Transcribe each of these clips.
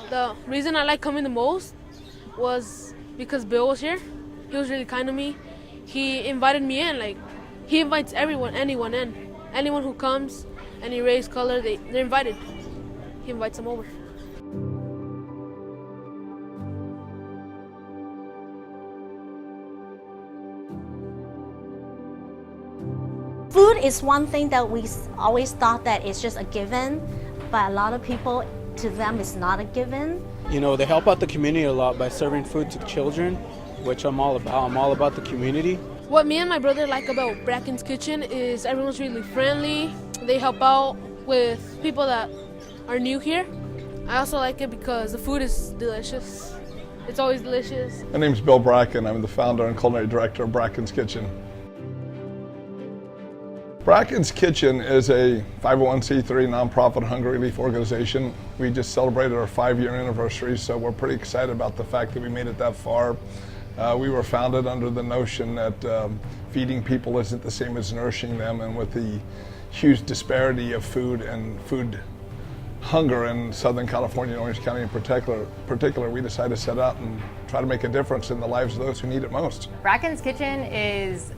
The reason I like coming the most was because Bill was here. He was really kind to me. He invited me in, like he invites anyone in. Anyone who comes, any race, color, they're invited. He invites them over. Food is one thing that we always thought that it's just a given, but a lot of people, to them, it's not a given. You know, they help out the community a lot by serving food to children, which I'm all about. I'm all about the community. What me and my brother like about Bracken's Kitchen is everyone's really friendly. They help out with people that are new here. I also like it because the food is delicious. It's always delicious. My name's Bill Bracken. I'm the founder and culinary director of Bracken's Kitchen. Bracken's Kitchen is a 501c3 nonprofit hunger relief organization. We just celebrated our 5-year anniversary, so we're pretty excited about the fact that we made it that far. We were founded under the notion that feeding people isn't the same as nourishing them, and with the huge disparity of food and food hunger in Southern California and Orange County in particular, we decided to set out and try to make a difference in the lives of those who need it most. Bracken's Kitchen is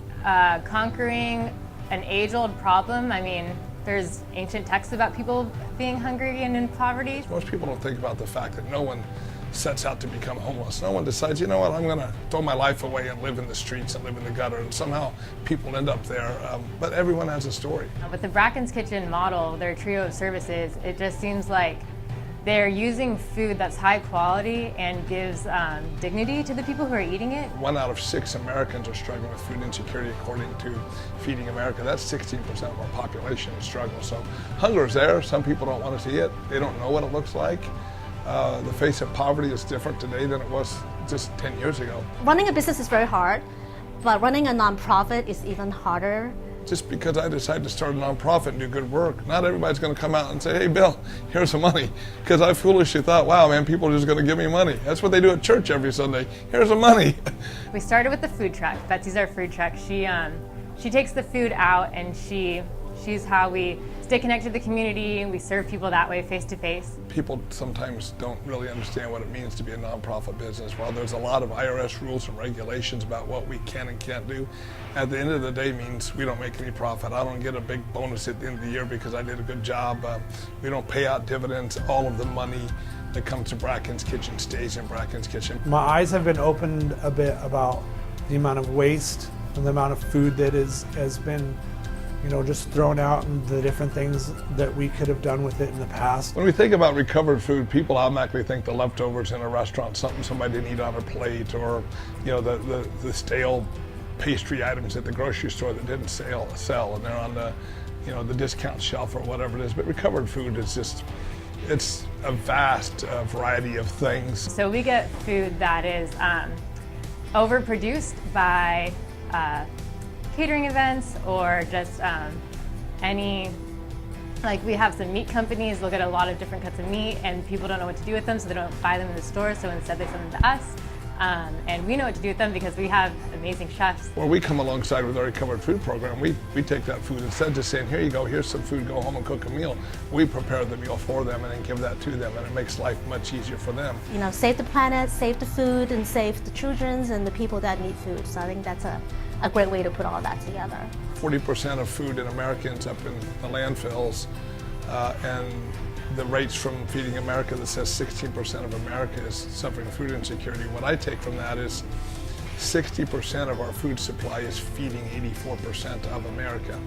conquering an age-old problem. I mean, there's ancient texts about people being hungry and in poverty. Most people don't think about the fact that no one sets out to become homeless. No one decides, you know what, I'm going to throw my life away and live in the streets and live in the gutter, and somehow people end up there. But everyone has a story. With the Bracken's Kitchen model, their trio of services, it just seems like they're using food that's high quality and gives dignity to the people who are eating it. 1 out of 6 Americans are struggling with food insecurity according to Feeding America. That's 16% of our population is struggling. So hunger is there. Some people don't want to see it. They don't know what it looks like. The face of poverty is different today than it was just 10 years ago. Running a business is very hard, but running a nonprofit is even harder. Just because I decided to start a nonprofit and do good work, not everybody's going to come out and say, hey, Bill, here's some money. Because I foolishly thought, wow, man, people are just going to give me money. That's what they do at church every Sunday. Here's some money. We started with the food truck. Betsy's our food truck. She takes the food out, and she's how we stay connected to the community. We serve people that way, face to face. People sometimes don't really understand what it means to be a nonprofit business. While there's a lot of IRS rules and regulations about what we can and can't do, at the end of the day means we don't make any profit. I don't get a big bonus at the end of the year because I did a good job. We don't pay out dividends. All of the money that comes to Bracken's Kitchen stays in Bracken's Kitchen. My eyes have been opened a bit about the amount of waste and the amount of food that has been, you know, just thrown out, and the different things that we could have done with it in the past. When we think about recovered food, people automatically think the leftovers in a restaurant, something somebody didn't eat on their plate, or you know, the stale pastry items at the grocery store that didn't sell, and they're on the, you know, the discount shelf or whatever it is. But recovered food is just, it's a vast variety of things. So we get food that is overproduced by catering events, or just like we have some meat companies, they'll get a lot of different cuts of meat and people don't know what to do with them, so they don't buy them in the store, so instead they send them to us. And we know what to do with them because we have amazing chefs. Well, we come alongside with our recovered food program. We take that food, instead of just saying, here you go, here's some food, go home and cook a meal. We prepare the meal for them and then give that to them, and it makes life much easier for them. You know, save the planet, save the food, and save the children and the people that need food. So I think that's a great way to put all that together. 40% of food in America ends up in the landfills, and the rates from Feeding America that says 16% of America is suffering food insecurity. What I take from that is 60% of our food supply is feeding 84% of America.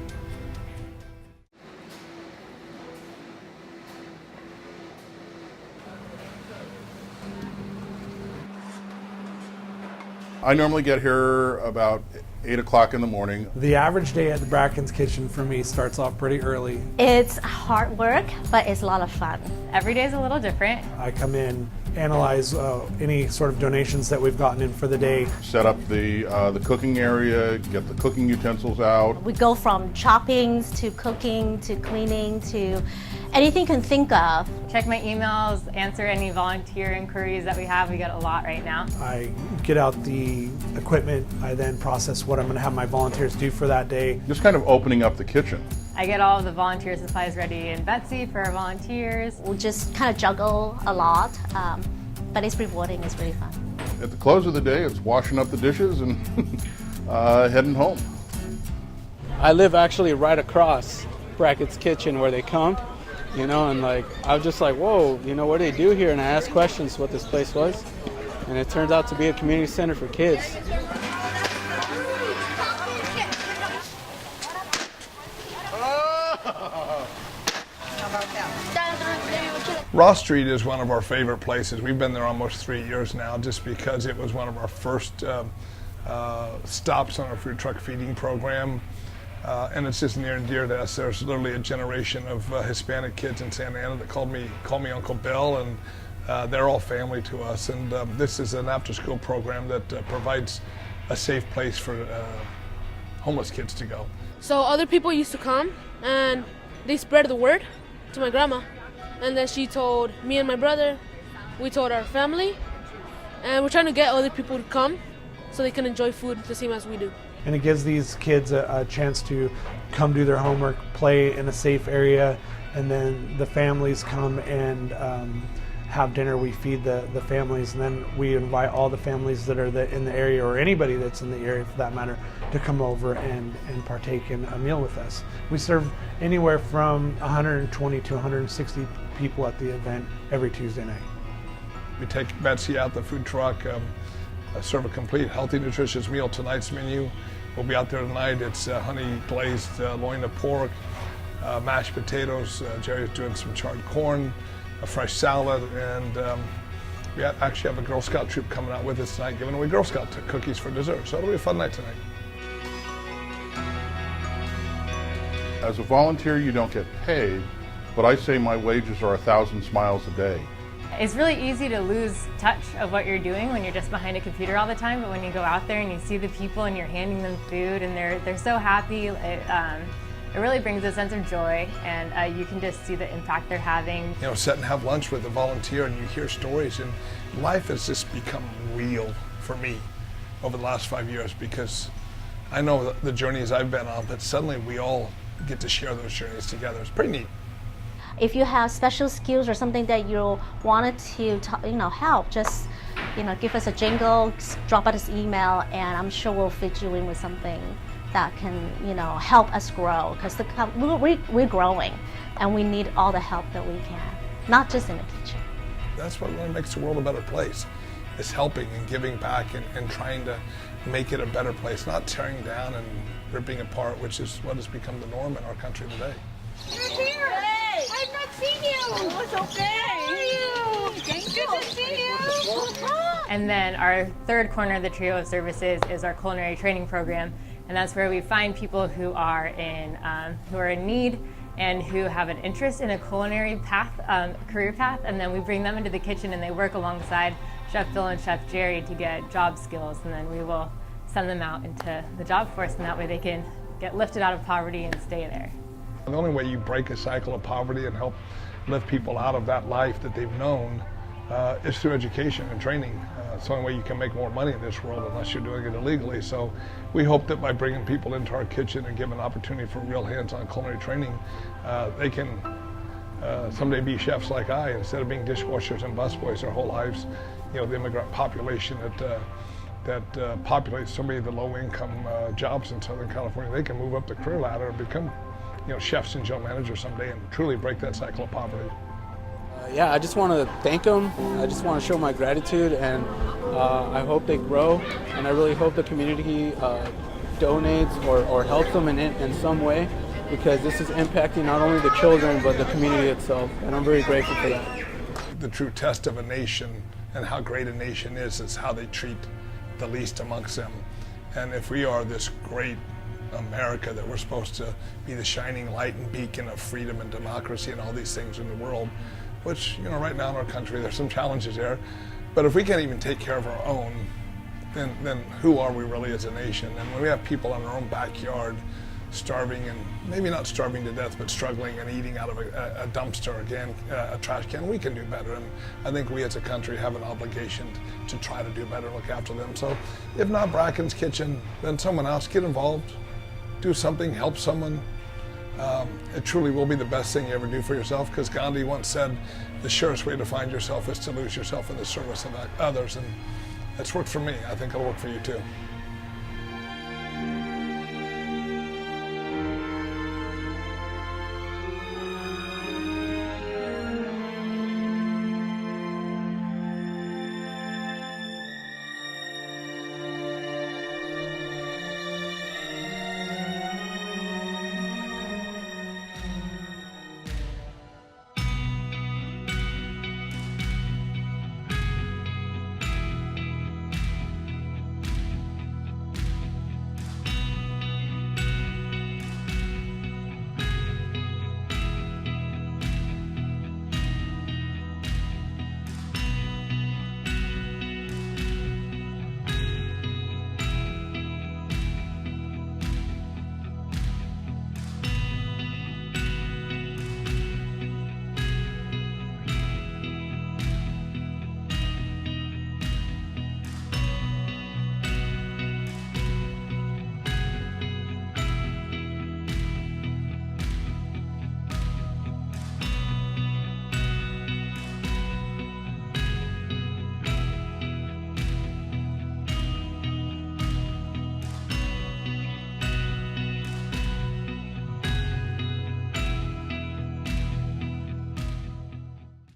I normally get here about 8 o'clock in the morning. The average day at the Bracken's Kitchen for me starts off pretty early. It's hard work, but it's a lot of fun. Every day is a little different. I come in, analyze any sort of donations that we've gotten in for the day. Set up the cooking area, get the cooking utensils out. We go from choppings to cooking to cleaning to anything you can think of. Check my emails, answer any volunteer inquiries that we have. We get a lot right now. I get out the equipment. I then process what I'm going to have my volunteers do for that day. Just kind of opening up the kitchen. I get all of the volunteer supplies ready and Betsy for our volunteers. We just kind of juggle a lot, but it's rewarding, it's really fun. At the close of the day, it's washing up the dishes and heading home. I live actually right across Bracken's kitchen where they come, you know, and like I was just like, whoa, you know, what do they do here? And I asked questions what this place was, and it turns out to be a community center for kids. Ross Street is one of our favorite places. We've been there almost 3 years now just because it was one of our first stops on our food truck feeding program. And it's just near and dear to us. There's literally a generation of Hispanic kids in Santa Ana that call me Uncle Bill, and they're all family to us. And this is an after-school program that provides a safe place for homeless kids to go. So other people used to come and they spread the word to my grandma. And then she told me and my brother, we told our family, and we're trying to get other people to come so they can enjoy food the same as we do. And it gives these kids a chance to come do their homework, play in a safe area, and then the families come and have dinner. We feed the families, and then we invite all the families that are in the area, or anybody that's in the area for that matter, to come over and partake in a meal with us. We serve anywhere from 120 to 160 people at the event every Tuesday night. We take Betsy out the food truck, serve a complete healthy, nutritious meal. Tonight's menu, we'll be out there tonight. It's honey glazed loin of pork, mashed potatoes. Jerry's doing some charred corn, a fresh salad, and we actually have a Girl Scout troop coming out with us tonight, giving away Girl Scout cookies for dessert. So it'll be a fun night tonight. As a volunteer, you don't get paid, but I say my wages are 1,000 smiles a day. It's really easy to lose touch of what you're doing when you're just behind a computer all the time, but when you go out there and you see the people and you're handing them food and they're so happy, it really brings a sense of joy, and you can just see the impact they're having. You know, sit and have lunch with a volunteer and you hear stories, and life has just become real for me over the last 5 years, because I know the journeys I've been on, but suddenly we all get to share those journeys together. It's pretty neat. If you have special skills or something that you wanted to help, just give us a jingle, drop us an email, and I'm sure we'll fit you in with something that can help us grow, because we're growing and we need all the help that we can, not just in the kitchen. That's what really makes the world a better place, is helping and giving back and trying to make it a better place, not tearing down and ripping apart, which is what has become the norm in our country today. You're here! Hey! I've not seen you! Oh, it's okay! How are you? Good to see you! And then our third corner of the trio of services is our culinary training program, and that's where we find people who are in need and who have an interest in a culinary path, career path, and then we bring them into the kitchen and they work alongside Chef Bill and Chef Jerry to get job skills, and then we will send them out into the job force, and that way they can get lifted out of poverty and stay there. The only way you break a cycle of poverty and help lift people out of that life that they've known is through education and training. It's the only way you can make more money in this world, unless you're doing it illegally. So we hope that by bringing people into our kitchen and giving an opportunity for real hands-on culinary training, they can someday be chefs like I, instead of being dishwashers and busboys their whole lives. The immigrant population that populates so many of the low-income jobs in Southern California, they can move up the career ladder and become chefs and general managers someday and truly break that cycle of poverty. Yeah, I just want to thank them. I just want to show my gratitude, and I hope they grow, and I really hope the community donates or helps them in some way, because this is impacting not only the children but the community itself, and I'm very grateful for that. The true test of a nation and how great a nation is how they treat the least amongst them. And if we are this great America that we're supposed to be the shining light and beacon of freedom and democracy and all these things in the world, which right now in our country there's some challenges there, but if we can't even take care of our own, then who are we really as a nation? And when we have people in our own backyard starving, and maybe not starving to death, but struggling and eating out of a dumpster, a trash can, we can do better. And I think we as a country have an obligation to try to do better, look after them. So if not Bracken's Kitchen, then someone else, get involved, do something, help someone. it truly will be the best thing you ever do for yourself, because Gandhi once said, the surest way to find yourself is to lose yourself in the service of others, and that's worked for me. I think it'll work for you too.